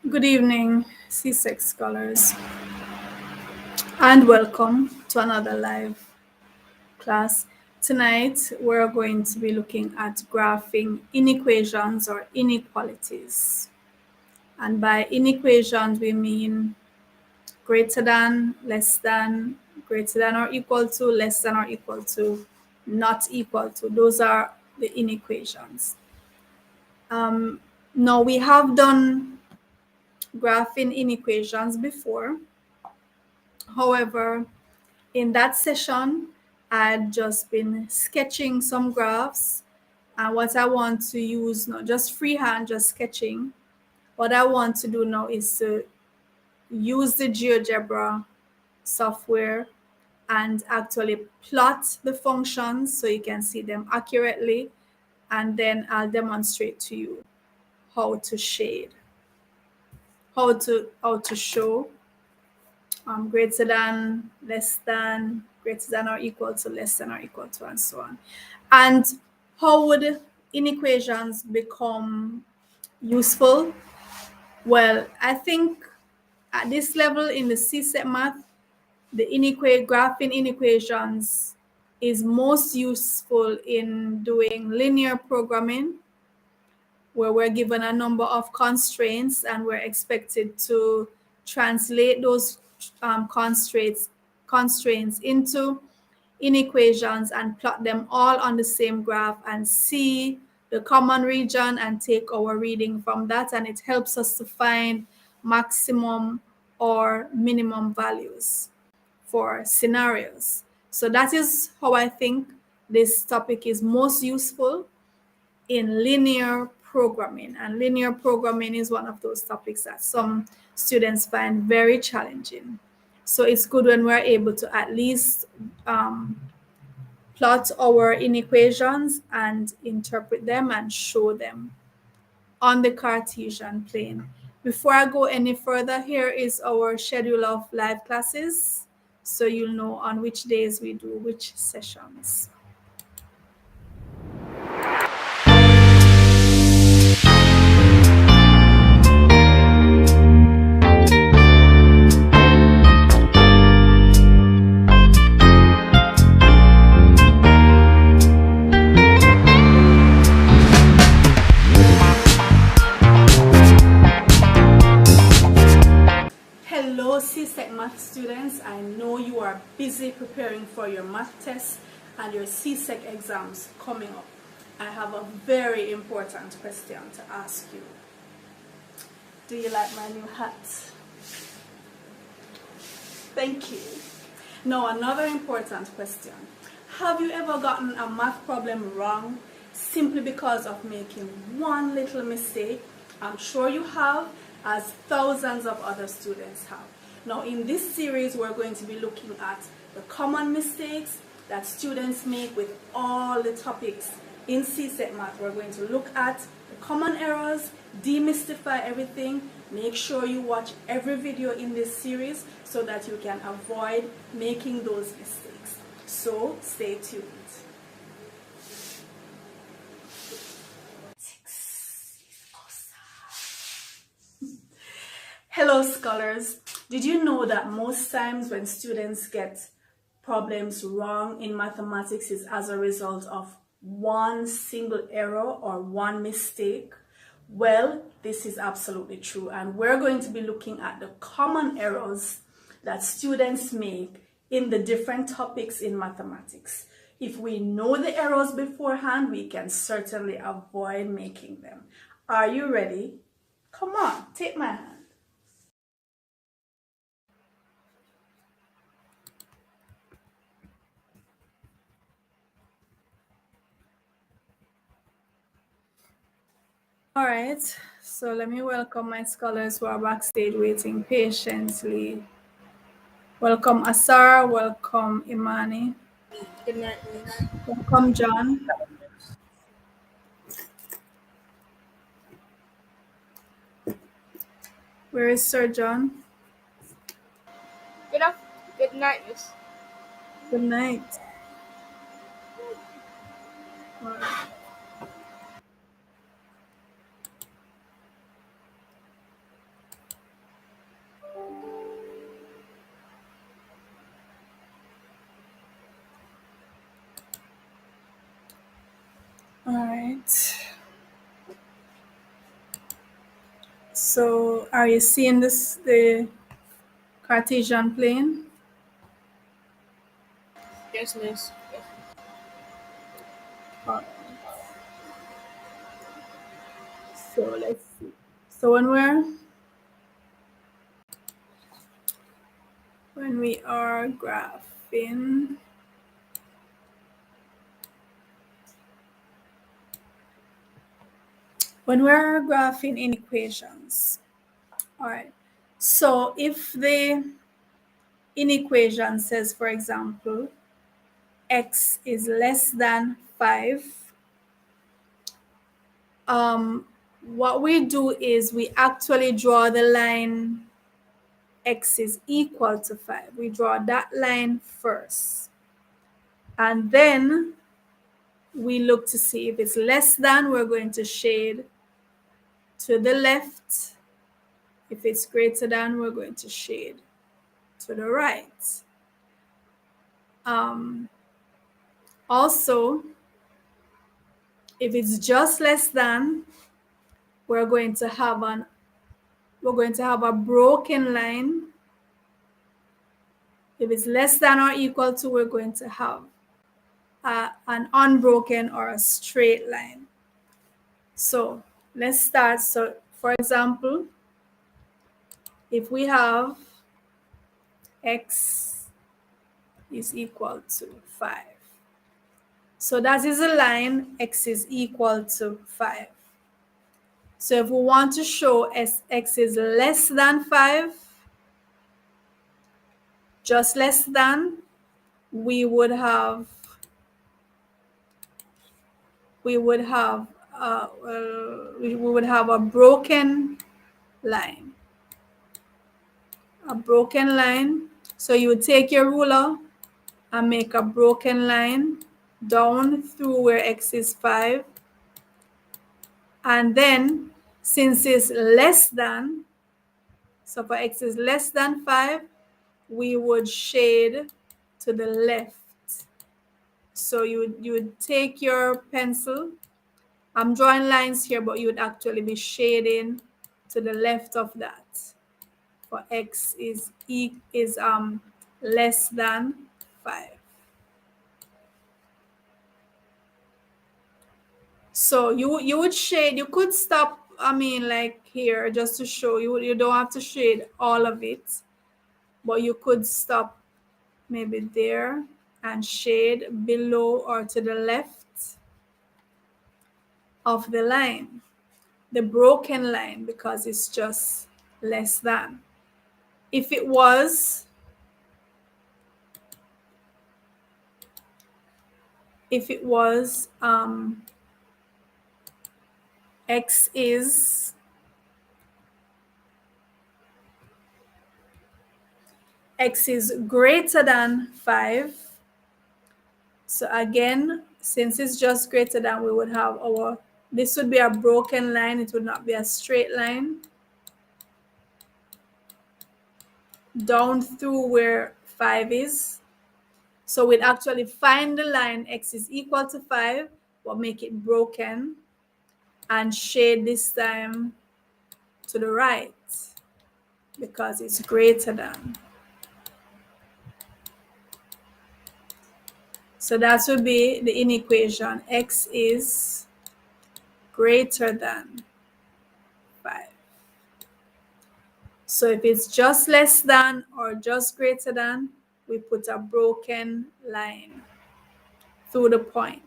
Good evening, CSEC scholars, and welcome to another live class. Tonight, we're going to be looking at graphing inequations or inequalities. And by inequations, we mean greater than, less than, greater than or equal to, less than or equal to, not equal to. Those are the inequations. Now, we have done graphing inequations before. However, in that session, I'd just been sketching some graphs. And what I want to use, not just freehand, just sketching. What I want to do now is to use the GeoGebra software and actually plot the functions so you can see them accurately. And then I'll demonstrate to you how to shade, how to show greater than, less than, greater than or equal to, less than or equal to, and so on. And how would inequations become useful? Well, I think at this level in the CSEC math, the graphing inequations is most useful in doing linear programming, where we're given a number of constraints and we're expected to translate those constraints into inequations and plot them all on the same graph and see the common region and take our reading from that. And it helps us to find maximum or minimum values for scenarios. So that is how I think this topic is most useful in linear programming. And linear programming is one of those topics that some students find very challenging. So it's good when we're able to at least plot our inequations and interpret them and show them on the Cartesian plane. Before I go any further, here is our schedule of live classes, so you'll know on which days we do which sessions. Hello CSEC math students, I know you are busy preparing for your math tests and your CSEC exams coming up. I have a very important question to ask you. Do you like my new hat? Thank you. Now another important question. Have you ever gotten a math problem wrong simply because of making one little mistake? I'm sure you have, as thousands of other students have. Now in this series, we're going to be looking at the common mistakes that students make with all the topics in CSEC math. We're going to look at the common errors, demystify everything, make sure you watch every video in this series so that you can avoid making those mistakes. So stay tuned. Hello scholars, did you know that most times when students get problems wrong in mathematics is as a result of one single error or one mistake? Well, this is absolutely true, and we're going to be looking at the common errors that students make in the different topics in mathematics. If we know the errors beforehand, we can certainly avoid making them. Are you ready? Come on, take my hand. All right, so let me welcome my scholars who are backstage waiting patiently. Welcome Asar, welcome Imani, Good night, miss. welcome John. Where is Sir John? Good night, miss. Good night. All right. All right. So are you seeing the Cartesian plane? Yes, miss. All right. So let's see. So when we are graphing, inequations. All right. So if the inequation says, for example, x is less than 5, what we do is we actually draw the line x is equal to 5. We draw that line first. And then we look to see if it's less than, we're going to shade to the left. If it's greater than, we're going to shade to the right. Also, if it's just less than, we're going to have a broken line. If it's less than or equal to, we're going to have an unbroken or a straight line. So let's start. So for example, if we have x is equal to 5. So that is a line x is equal to 5. So if we want to show x is less than 5, just less than, we would have we would have a broken line. So you would take your ruler and make a broken line down through where x is 5, and then since it's less than, so for x is less than 5, we would shade to the left. So you would take your pencil. I'm drawing lines here, but you would actually be shading to the left of that. For x is less than 5. So you would shade. You could stop. I mean, like here, just to show you. You don't have to shade all of it, but you could stop maybe there and shade below or to the left of the line, the broken line, because it's just less than. If it was x is greater than 5. So again, since it's just greater than, we would have this would be a broken line. It would not be a straight line down through where 5 is. So we'd actually find the line x is equal to 5, but make it broken and shade this time to the right because it's greater than. So that would be the inequation. X is greater than 5. So if it's just less than or just greater than, we put a broken line through the point.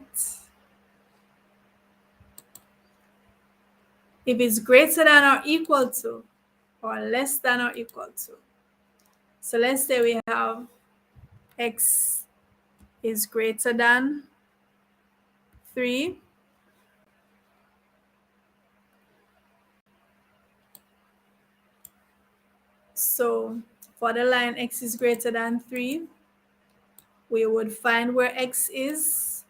If it's greater than or equal to, or less than or equal to. So let's say we have x is greater than 3. So for the line x is greater than 3, we would find where x is.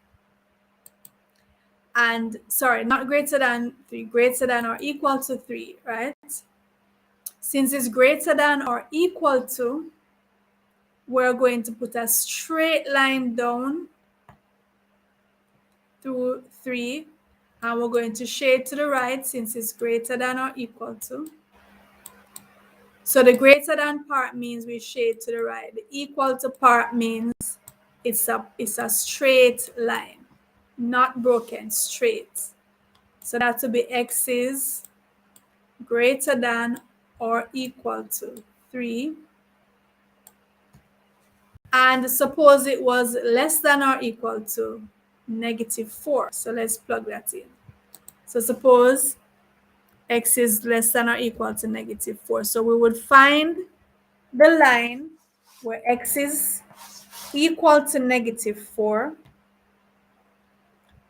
And sorry, not greater than 3, greater than or equal to 3, right? Since it's greater than or equal to, we're going to put a straight line down through 3 And we're going to shade to the right since it's greater than or equal to. So the greater than part means we shade to the right. The equal to part means it's a straight line, not broken, straight. So that would be x is greater than or equal to 3. And suppose it was less than or equal to -4. So let's plug that in. So suppose x is less than or equal to -4. So we would find the line where x is equal to -4.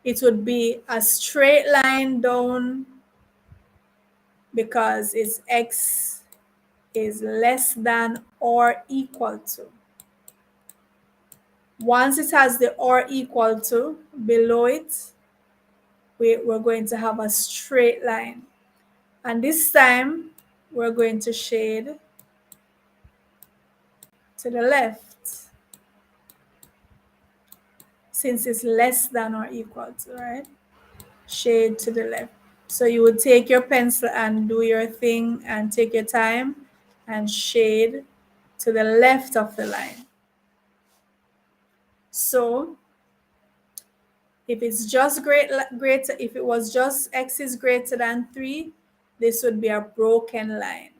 It would be a straight line down because its x is less than or equal to. Once it has the or equal to below it, we're going to have a straight line. And this time, we're going to shade to the left since it's less than or equal to, right? Shade to the left. So you would take your pencil and do your thing and take your time and shade to the left of the line. So if it's just greater, if it was just x is greater than 3, this would be a broken line.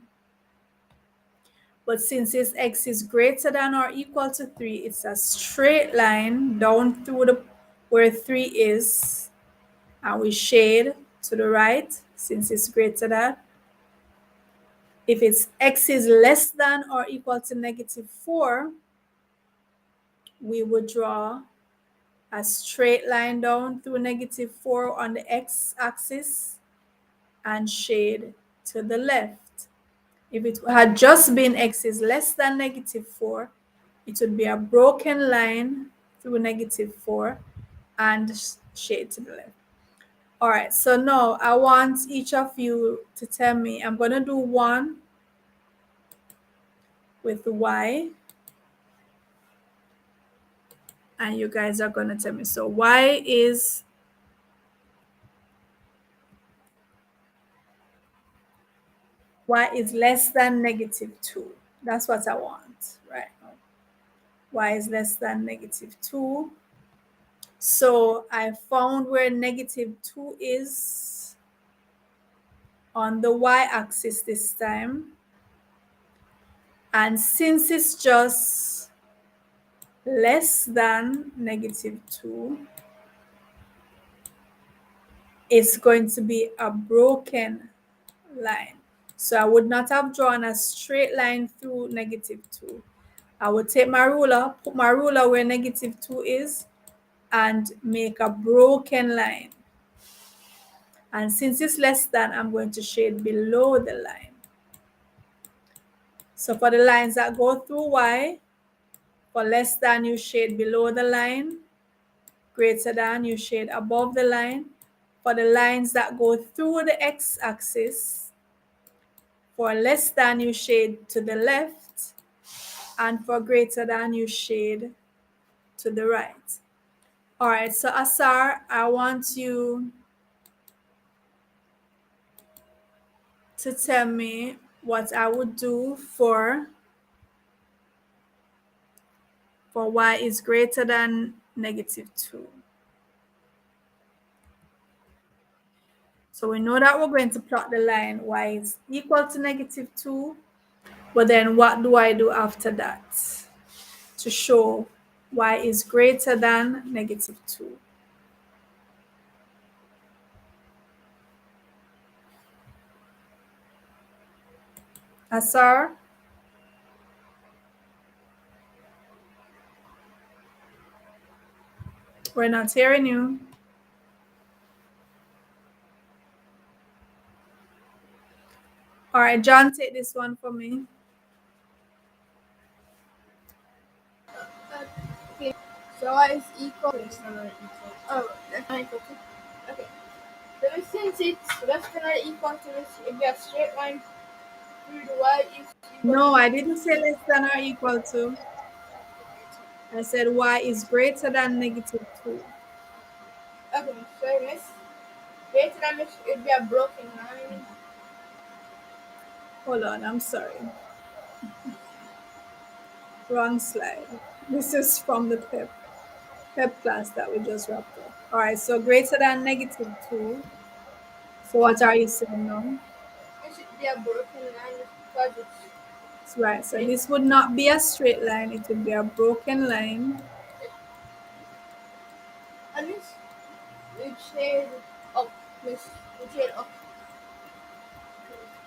But since it's x is greater than or equal to 3, it's a straight line down through the where 3 is, and we shade to the right since it's greater than. If it's x is less than or equal to -4, we would draw a straight line down through -4 on the x-axis and shade to the left. If it had just been x is less than -4, it would be a broken line through -4 and shade to the left. All right, so now I want each of you to tell me, I'm going to do one with y, and you guys are going to tell me. So y is less than -2. That's what I want right now. Y is less than -2. So I found where -2 is on the y-axis this time. And since it's just less than -2, it's going to be a broken line. So I would not have drawn a straight line through -2. I would take my ruler, put my ruler where -2 is, and make a broken line. And since it's less than, I'm going to shade below the line. So for the lines that go through y, for less than, you shade below the line. Greater than, you shade above the line. For the lines that go through the x-axis, for less than, you shade to the left. And for greater than, you shade to the right. All right, so Asar, I want you to tell me what I would do for y is greater than -2. So we know that we're going to plot the line y is equal to -2, but then what do I do after that to show y is greater than -2? Asar? We're not hearing you. All right, John, take this one for me. Okay. So y is equal. Oh, that's not equal to. Okay. So since it's less than or equal to this, it'd be a straight line through the y is equal No, to. I didn't say less than or equal to. I said y is greater than -2. Okay, so miss. Greater than this, it'd be a broken line. Hold on, I'm sorry. Wrong slide. This is from the PEP class that we just wrapped up. All right, so greater than -2. So what are you saying now? It should be a broken line because That's right. So it, this would not be a straight line. It would be a broken line. and this it shade up. This it shade up.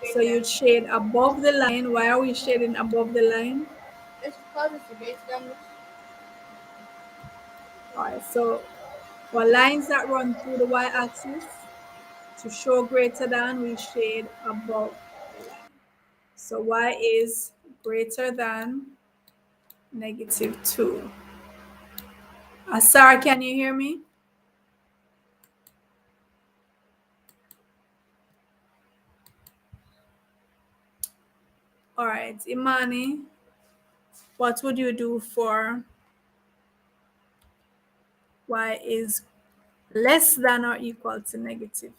So Greater than. you'd shade above the line. Why are we shading above the line? It's because it's greater than this. All right, so for lines that run through the y-axis, to show greater than, we shade above the line. So y is greater than -2. Asar, can you hear me? All right, Imani, what would you do for y is less than or equal to negative?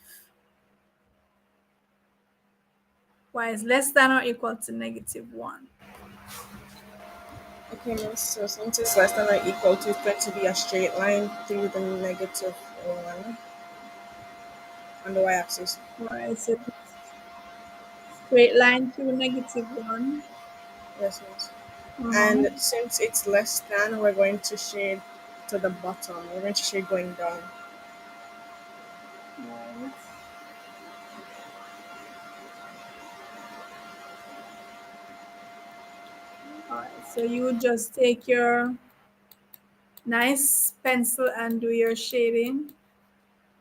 Y is less than or equal to -1. Okay, miss. So since it's less than or equal to, it's going to be a straight line through the -1 on the y-axis. All right, so straight line through -1. Yes, miss. Uh-huh. And since it's less than, we're going to shade to the bottom. We're going to shade going down. Right. All right, so you would just take your nice pencil and do your shading,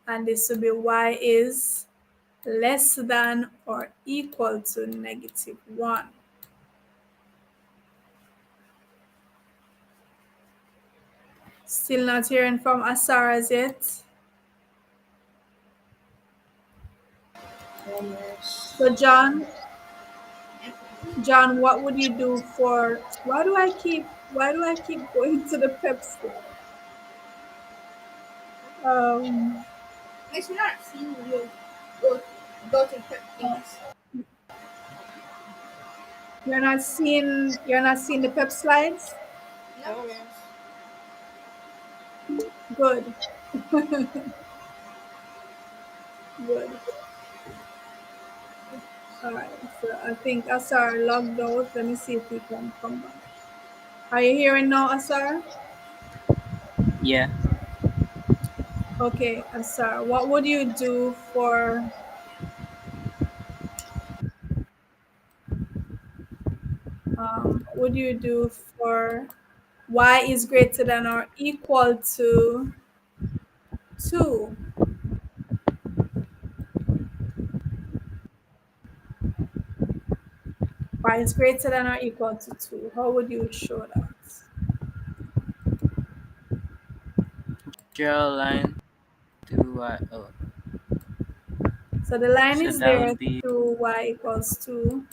and this will be y is less than or equal to -1. Still not hearing from Asar as yet. Almost. So John, what would you do for, why do I keep going to the pep slide? It's not seeing you go go to put Uh, things. you're not seeing the pep slides? No. No, miss. Good. Good. All right. So I think Asar logged out. Let me see if he can come back. Are you hearing now, Asar? Yeah. Okay, Asar. What would you do for what would you do for y is greater than or equal to 2? Y is greater than or equal to 2. How would you show that? Draw a line through y. Oh, So the line so is that there would be through y equals 2.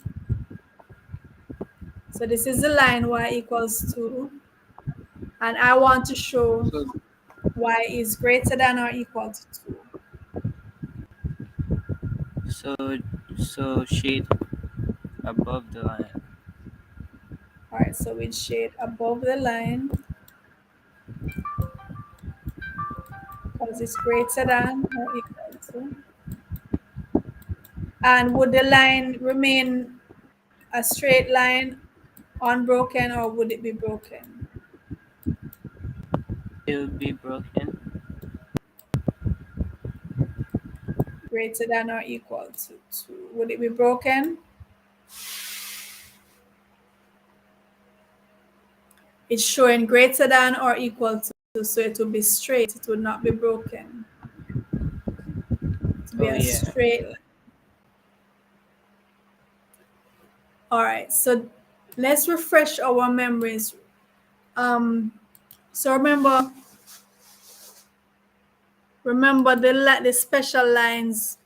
So this is the line y equals 2. And I want to show so y is greater than or equal to 2. so so shade above the line. All right, so we shade above the line because it's greater than or equal to. And would the line remain a straight line unbroken or would it be broken? It would be broken. Greater than or equal to 2. Would it be broken? It's showing greater than or equal to 2, so it would be straight. It would not be broken. To be Oh a yeah. straight line. All right, so let's refresh our memories. So remember the special lines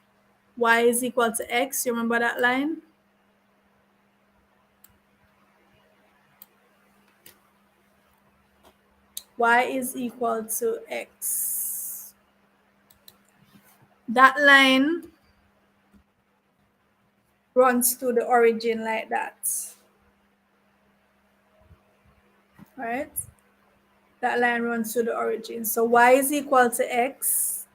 y is equal to x. You remember that line? Y is equal to x. that line runs to the origin like that, right? That line runs to the origin. So y is equal to x.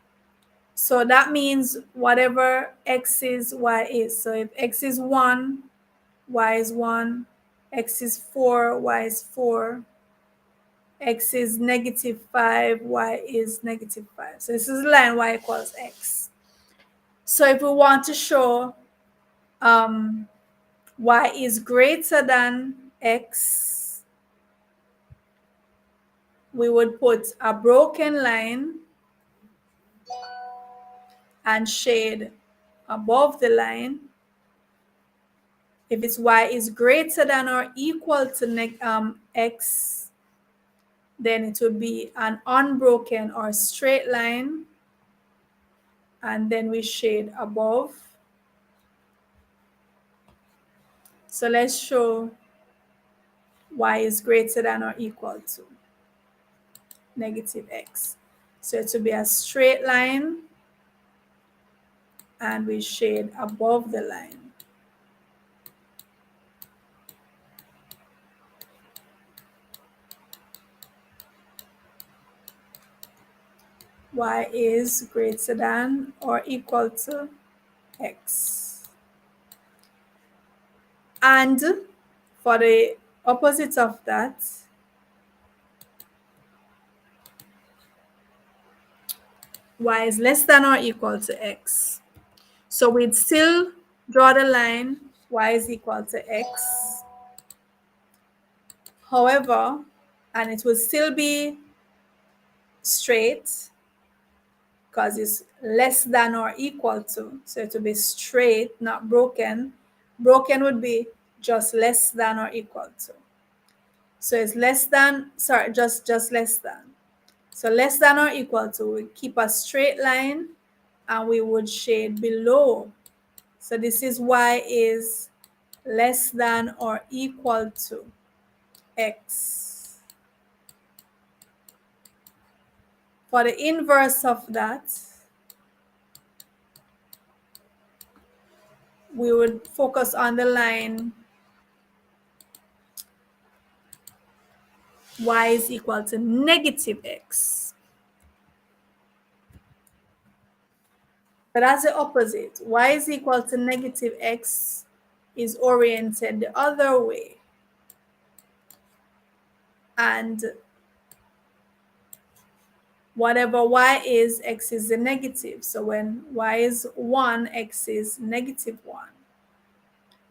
So that means whatever x is, y is. So if x is 1, y is 1. X is 4, y is 4. X is -5, y is -5. So this is the line y equals x. So if we want to show y is greater than x, we would put a broken line and shade above the line. If it's y is greater than or equal to x, then it would be an unbroken or straight line, and then we shade above. So let's show y is greater than or equal to -x. So it will be a straight line, and we shade above the line. Y is greater than or equal to x. And for the opposite of that, y is less than or equal to x. So we'd still draw the line y is equal to x. However, and it will still be straight because it's less than or equal to. So it will be straight, not broken. Broken would be just less than or equal to. So it's less than, sorry, just less than. So less than or equal to, we keep a straight line and we would shade below. So this is y is less than or equal to x. For the inverse of that, we would focus on the line y is equal to -x. But that's the opposite. Y is equal to -x is oriented the other way. And whatever y is, x is the negative. So when y is 1, x is -1.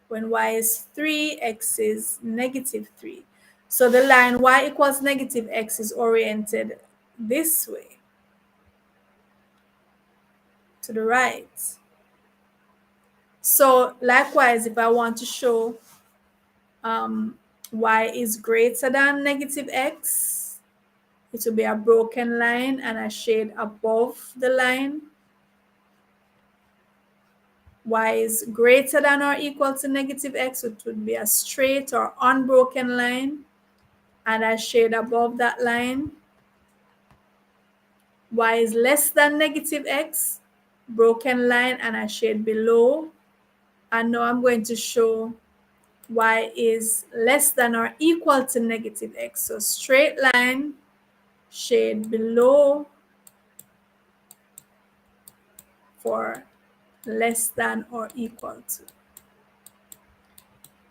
When y is 3, x is -3. So the line y equals -x is oriented this way, to the right. So likewise, if I want to show y is greater than -x, it will be a broken line and a shade above the line. Y is greater than or equal to -x, it would be a straight or unbroken line and a shade above that line. Y is less than -x, broken line and a shade below. And now I'm going to show y is less than or equal to -x. So straight line, shade below for less than or equal to.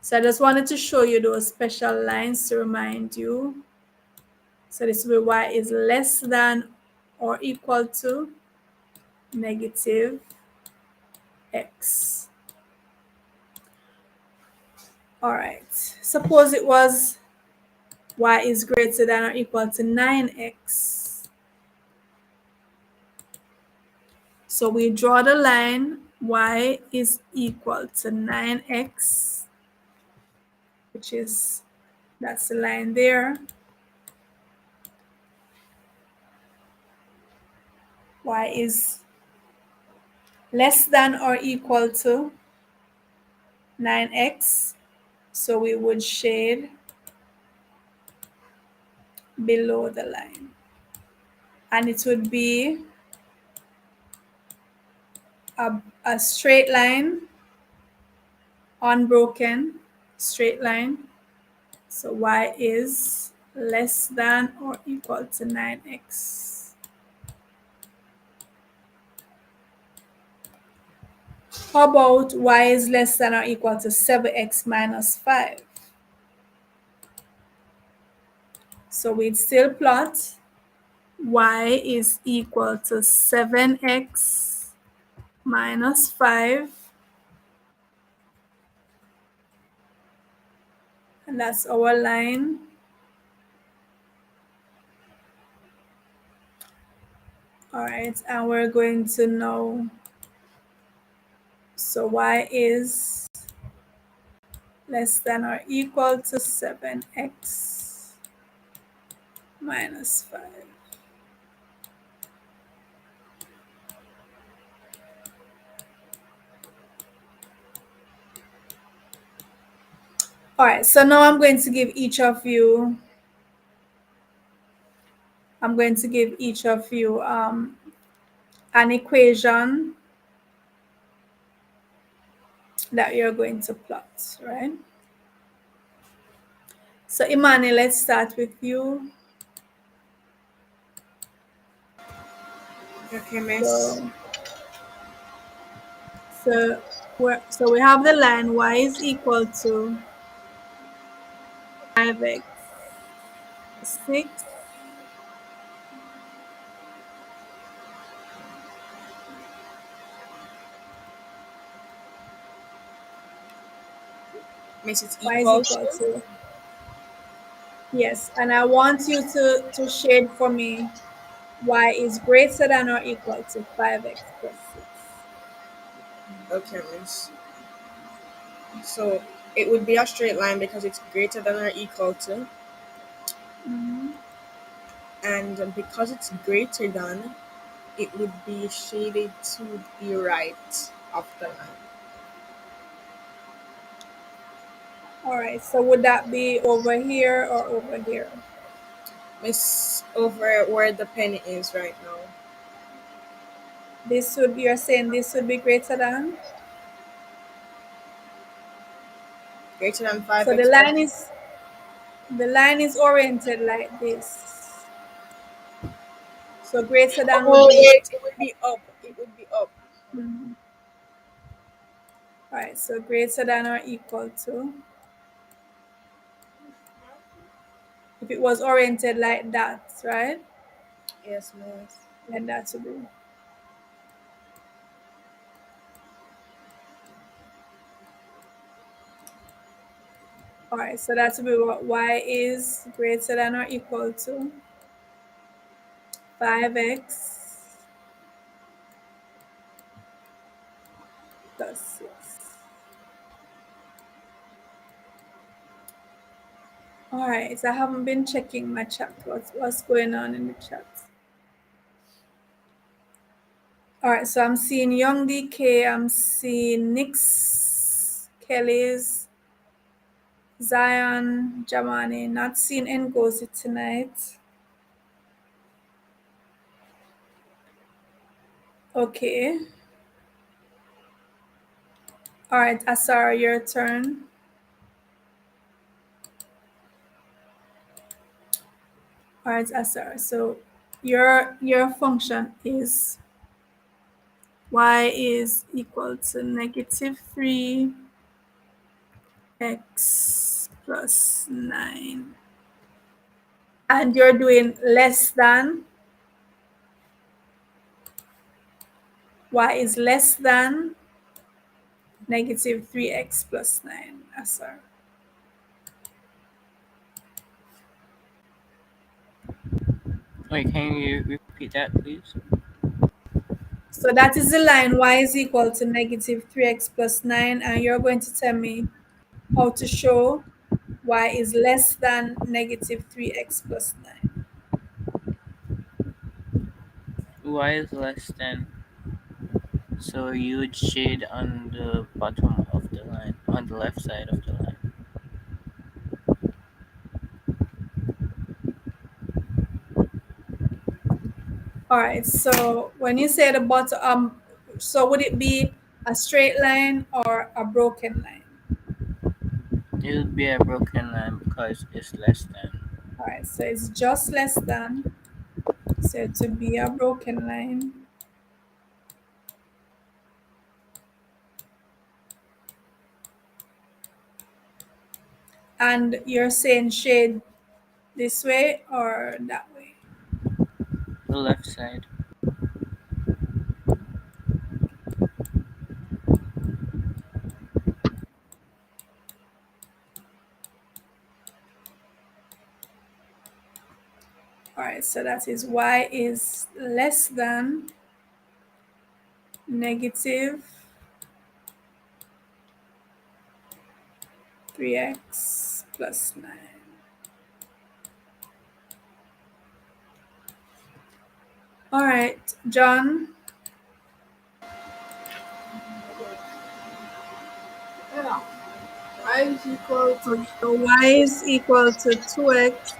So I just wanted to show you those special lines to remind you. So this will be y is less than or equal to -x. All right. Suppose it was y is greater than or equal to 9x. So we draw the line y is equal to 9x, which is, that's the line there. Y is less than or equal to 9x. So we would shade below the line. And it would be a straight line, unbroken straight line. So y is less than or equal to 9x. How about y is less than or equal to 7x minus 5? So we'd still plot y is equal to 7x minus 5. And that's our line. All right, and we're going to know, so y is less than or equal to 7x minus 5. All right, so now I'm going to give each of you an equation that you're going to plot, right? So Imani, let's start with you. Okay, miss. So we have the line y is equal to 5x 6 Miss, it's y is equal equal to. to, yes, and I want you to shade for me y is greater than or equal to 5x plus 6. Okay, miss. So it would be a straight line because it's greater than or equal to, Mm-hmm. and because it's greater than, it would be shaded to the right of the line. All right, so would that be over here or over here? Miss, over where the pen is right now. You're saying this would be greater than? Greater than So 5x plus. the line is oriented like this. So greater than would Oh be, wait, it would be up. It would be up. mhm. All right, so greater than or equal to. If it was oriented like that, right? Yes, miss. Then that would be. All right, so that would be what y is greater than or equal to 5x plus 6. All right, I haven't been checking my chat. What's going on in the chat? All right, so I'm seeing Young DK, I'm seeing Nix, Kelly's, Zion, Jamani, not seeing Ngozi tonight. Okay. All right, Asara, your turn. All right, Asara. So your function is y is equal to negative 3x plus 9. And you're doing less than, y is less than negative 3x plus 9, Asara. Wait, can you repeat that, please? So that is the line y is equal to negative 3x plus 9, and you're going to tell me how to show y is less than negative 3x plus 9. Y is less than. So you would shade on the bottom of the line, on the left side of the line. All right, so when you say the bottom, So would it be a straight line or a broken line? It would be a broken line because it's less than. All right, so it's just less than. So to be a broken line. And you're saying shade this way or that way? The left side. All right, so that is y is less than negative 3x plus 9. All right, John. Yeah. I is equal So to y is equal to 2x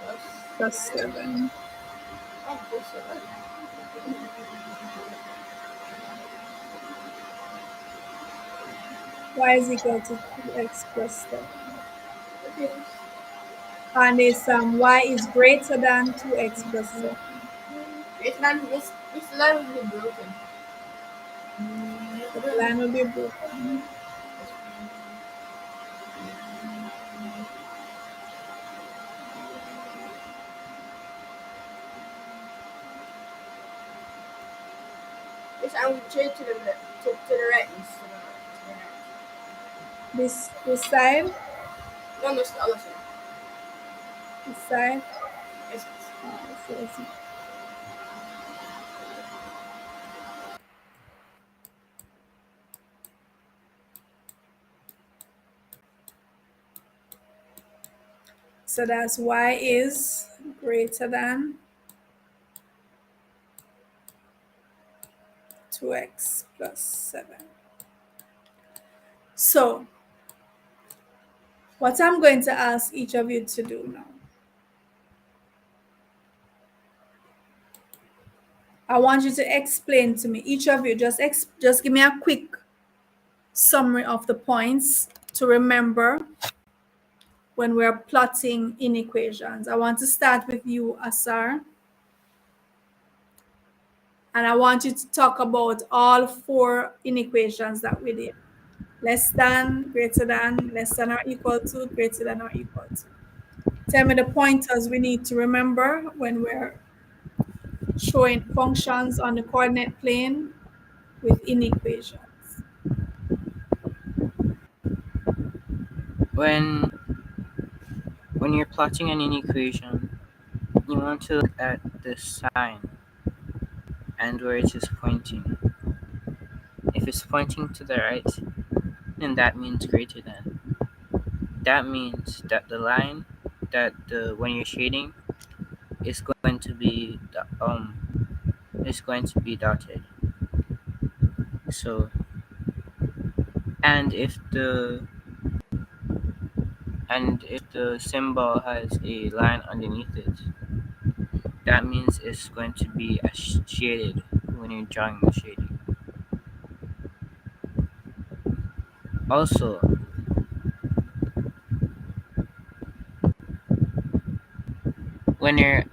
plus plus 7. oh, plus 7. Y is equal to 2x plus 7. Okay. And it's y is greater than 2x plus 7. It's not this line will be broken. So the line will be broken. Yes, I will change to the left, to the right instead of to the right. This side, No, no, it's the other side. this side. Yes, So that's y is greater than 2x plus 7. So what I'm going to ask each of you to do now, I want you to explain to me, each of you, just give me a quick summary of the points to remember when we're plotting inequations. I want to start with you, Asar, and I want you to talk about all 4 inequations that we did. Less than, greater than, less than or equal to, greater than or equal to. Tell me the pointers we need to remember when we're showing functions on the coordinate plane with inequations. When you're plotting an inequation, you want to look at the sign and where it is pointing. If it's pointing to the right, then that means greater than. That means that the line that the when you're shading is going to be is going to be dotted. So and if the symbol has a line underneath it, that means it's going to be shaded when you're drawing the shading. Also, when you're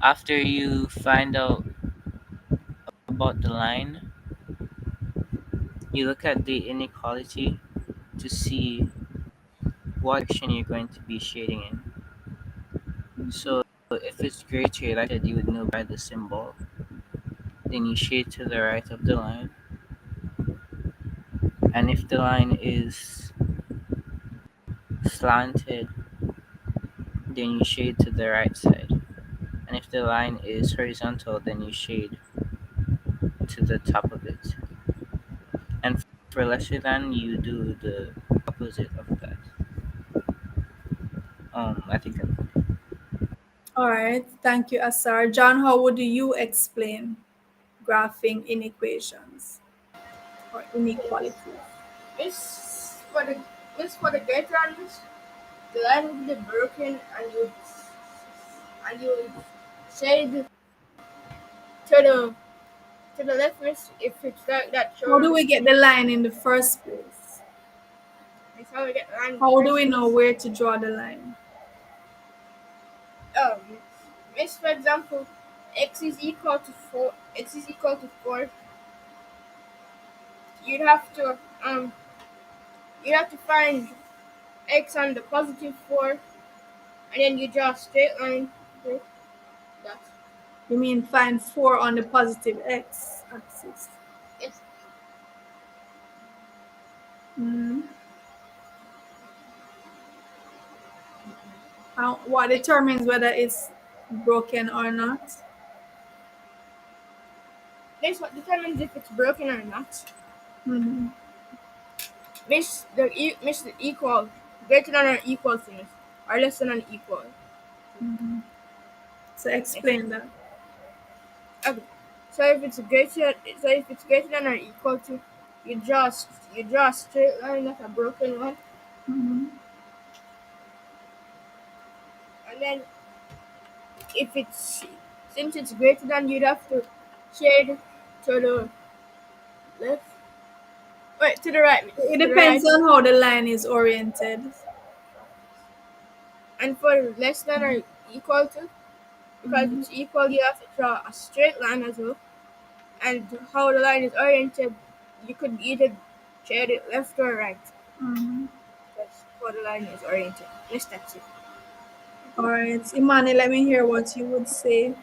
after you find out about the line, you look at the inequality to see what direction you're going to be shading in. So if it's greater, like I said, you would know by the symbol. Then you shade to the right of the line. And if the line is slanted, then you shade to the right side. And if the line is horizontal, then you shade to the top of it. And for lesser than, you do the opposite of that. I think All right, thank you, Asar. John, how would you explain graphing inequations or inequalities? This for the greater ones, the line will be broken and you shade to the left, miss, if it's like that, How do show we get the line in the first place? that's how we get the line in the How do first we know place. where to draw the line? Um, miss, for example, x is equal to 4, you'd have to um you'd have to find x on the positive 4, and then you draw a straight line through that. You mean find 4 on the positive x axis? Yes. Mm. What determines whether it's broken or not? This what determines if it's broken or not. Mm-hmm. Miss the equal, greater than or equal to, miss, or less than or equal. Mm-hmm. So Yes. explain that. Okay. So if it's greater than or equal to, you draw a straight line, not a broken one, Mm-hmm. and then if it's since it's greater than, you'd have to shade to the left. Wait, to the right, miss. It To the depends right. on how the line is oriented. And for less than or equal to, because Mm-hmm. it's equal, you have to draw a straight line as well. And how the line is oriented, you could either shade it left or right. Mm-hmm. That's how the line is oriented. Yes, that's it. All right, Imani, let me hear what you would say.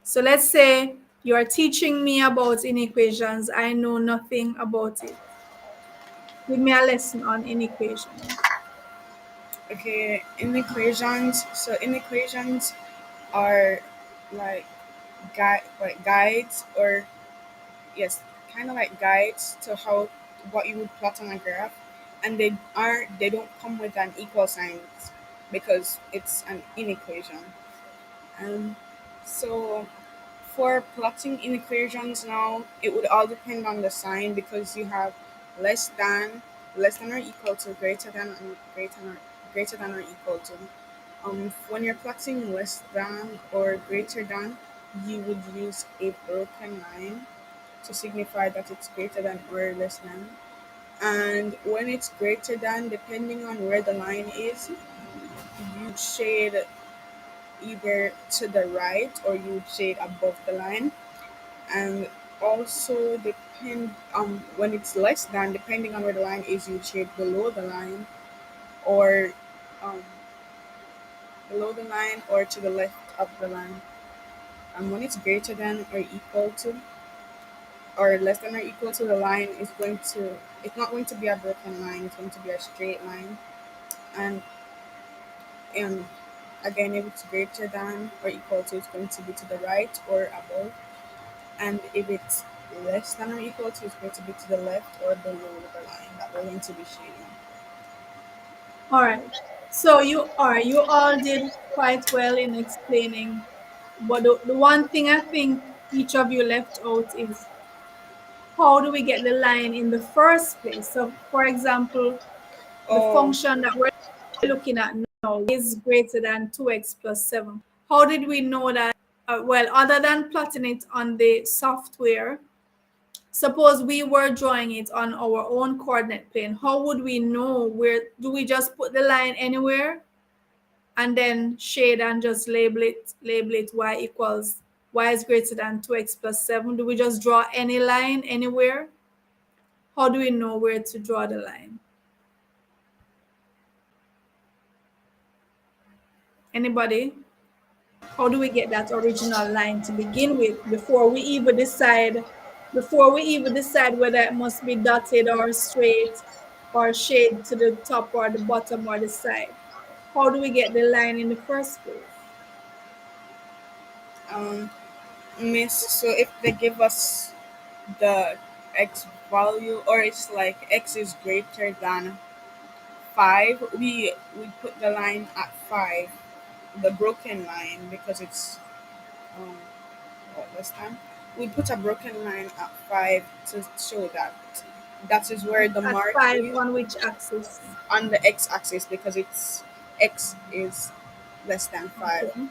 So let's say you are teaching me about inequations. I know nothing about it. Give me a lesson on inequations. Okay, inequations. So inequations are like guides, or yes, kind of like guides to how what you would plot on a graph, and they don't come with an equal sign because it's an inequation. Um, so for plotting inequations now, it would all depend on the sign because you have less than, less than or equal to, greater than, and greater than or equal to. When you're plotting less than or greater than, you would use a broken line to signify that it's greater than or less than. And when it's greater than, depending on where the line is, you shade either to the right or you shade above the line. And also depend when it's less than, depending on where the line is, you shade below the line, or um, below the line or to the left of the line. And when it's greater than or equal to, or less than or equal to the line, is going to, it's not going to be a broken line, it's going to be a straight line. And um, again, if it's greater than or equal to, it's going to be to the right or above. And if it's less than or equal to, it's going to be to the left or below the line that we're going to be shading. All right. So you all did quite well in explaining, but the one thing I think each of you left out is how do we get the line in the first place? So for example, the Oh, function that we're looking at now is greater than 2x plus 7. How did we know that? Well, other than plotting it on the software, suppose we were drawing it on our own coordinate plane, how would we know where? Do we just put the line anywhere and then shade and just label it y equals y is greater than 2x plus 7? Do we just draw any line anywhere? How do we know where to draw the line? Anybody? How do we get that original line to begin with before we even decide whether it must be dotted or straight or shade to the top or the bottom or the side? How do we get the line in the first place? um, miss. So if they give us the x value, or it's like x is greater than 5, we put the line at 5, the broken line, because it's um what less than. We put a broken line at 5 to show that that is where the At mark 5 is on which axis? on the x-axis, because it's x is less than 5. Okay.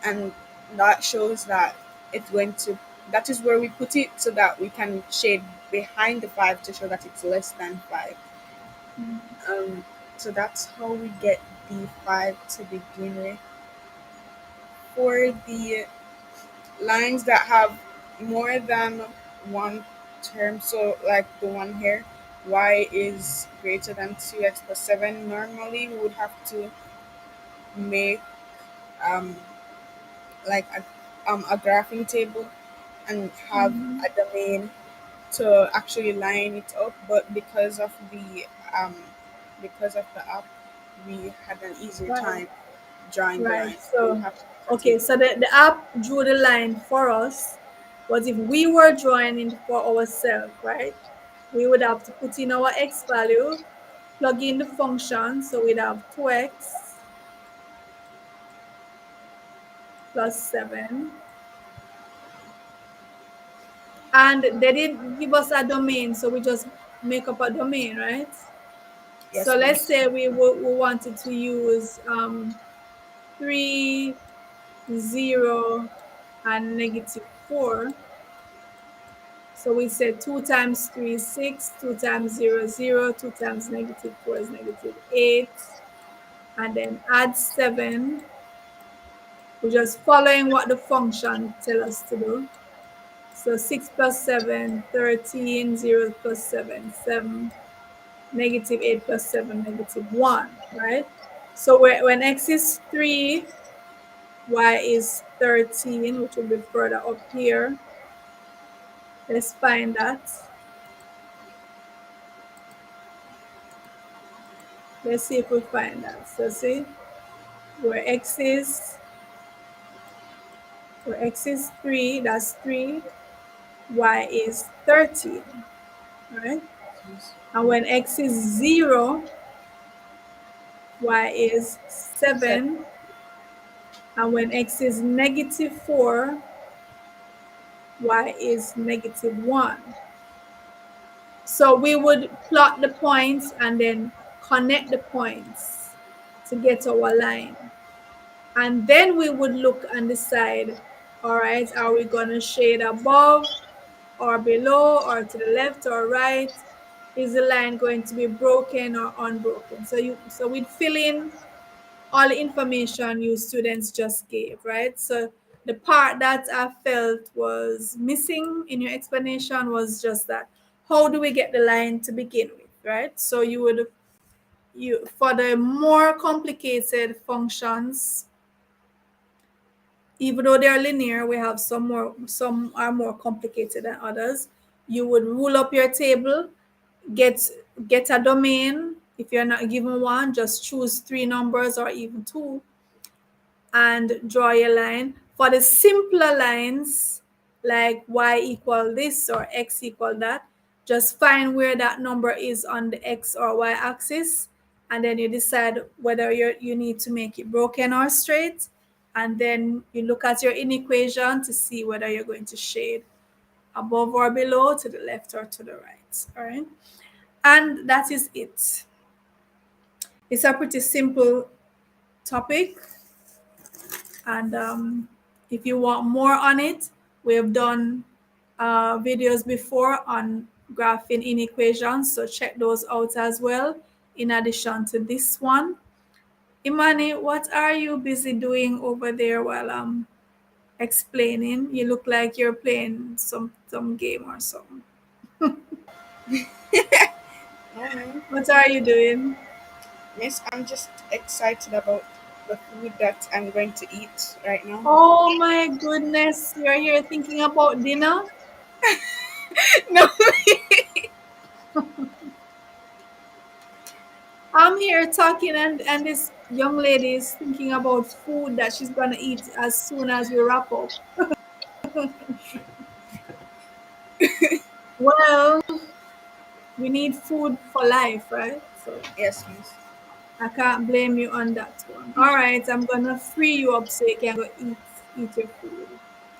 And that shows that it's going to, that is where we put it so that we can shade behind the 5 to show that it's less than 5. Um, so that's how we get the 5 to begin with. For the lines that have more than one term, so like the one here, y is greater than 2x plus 7, normally we would have to make um, like a graphing table and have a domain to actually line it up, but um, because of the app, we had an easier Right. time drawing the Right. line. We So, have to make a okay. table. So the app drew the line for us. But if we were drawing it for ourselves, right, we would have to put in our x value, plug in the function. So we'd have 2x plus 7. And they didn't give us a domain. So we just make up a domain, right? So Yes, let's miss. say we wanted to use 3, 0, and -4. So we said 2 times 3 is 6, 2 times 0 is 0, 2 times -4 is -8, and then add 7. We're just following what the function tell us to do. So 6 plus 7, 13, 0 plus 7, 7, -8 plus 7, -1, right? So when x is 3, y is 13, which will be further up here. Let's find that. Let's see if we find that. So see, where x is, where x is 3, that's 3, y is 13, right? And when x is 0, y is 7. 7, and when x is -4, y is -1. So we would plot the points and then connect the points to get our line. And then we would look and decide, all right, are we going to shade above or below or to the left or right? Is the line going to be broken or unbroken? So we'd fill in all the information you students just gave, right? So the part that I felt was missing in your explanation was just that how do we get the line to begin with, right? So you for the more complicated functions, even though they're linear, we have some are more complicated than others. You would rule up your table, get get a domain. If you're not given one, just choose 3 numbers or even 2 and draw your line. For the simpler lines, like y equal this or x equal that, just find where that number is on the x or y axis, and then you decide whether you need to make it broken or straight, and then you look at your inequation to see whether you're going to shade above or below, to the left or to the right. All right, and that is it. It's a pretty simple topic. And if you want more on it, we have done videos before on graphing inequations, so check those out as well, in addition to this one. Imani, what are you busy doing over there while I'm explaining? You look like you're playing some game or something. No, man. What are you doing? Miss, I'm just excited about the food that I'm going to eat right now. Oh my goodness, you're here thinking about dinner? No. I'm here talking, and this young lady is thinking about food that she's gonna eat as soon as we wrap up. Well, we need food for life, right? So Yes, miss. I can't blame you on that one. All right, I'm gonna free you up so you can go eat your food.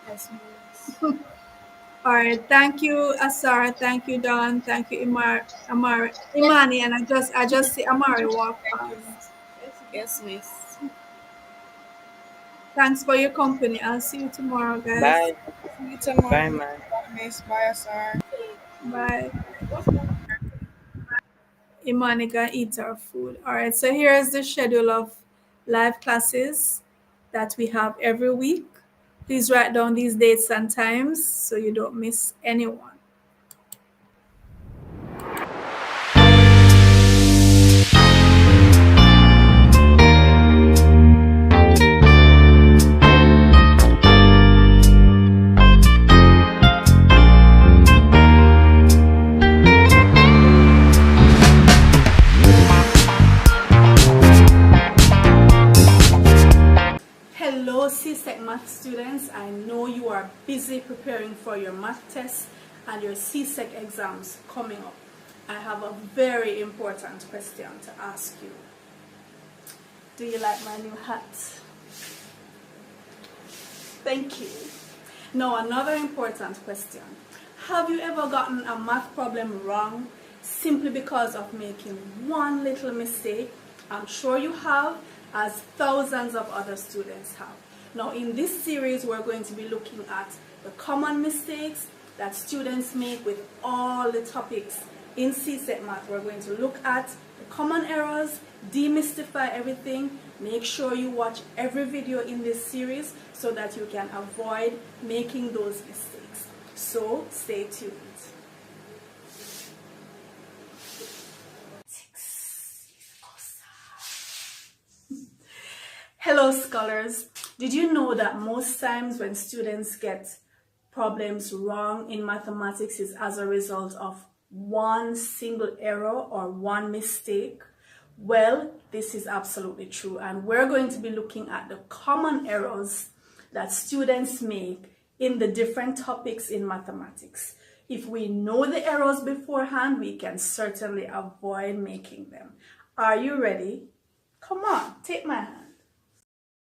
Yes, miss. All right, thank you, Asar. Thank you, Don. Thank you, Yes, Imani, and I just see Amari walk thank you, past. miss. Yes, miss. Yes, miss. Thanks for your company. I'll see you tomorrow, guys. Bye. See you tomorrow. Bye, man. Bye, Miss. Bye, sir. Bye. Imanika eats our food. All right, so here is the schedule of live classes that we have every week. Please write down these dates and times so you don't miss anyone. Hello CSEC math students, I know you are busy preparing for your math tests and your CSEC exams coming up. I have a very important question to ask you. Do you like my new hat? Thank you. Now another important question. Have you ever gotten a math problem wrong simply because of making one little mistake? I'm sure you have, as thousands of other students have. Now in this series we're going to be looking at the common mistakes that students make with all the topics in CSEC Math. We're going to look at the common errors, demystify everything, make sure you watch every video in this series so that you can avoid making those mistakes. So stay tuned. Hello scholars, did you know that most times when students get problems wrong in mathematics is as a result of one single error or one mistake? Well, this is absolutely true, and we're going to be looking at the common errors that students make in the different topics in mathematics. If we know the errors beforehand, we can certainly avoid making them. Are you ready? Come on, take my hand.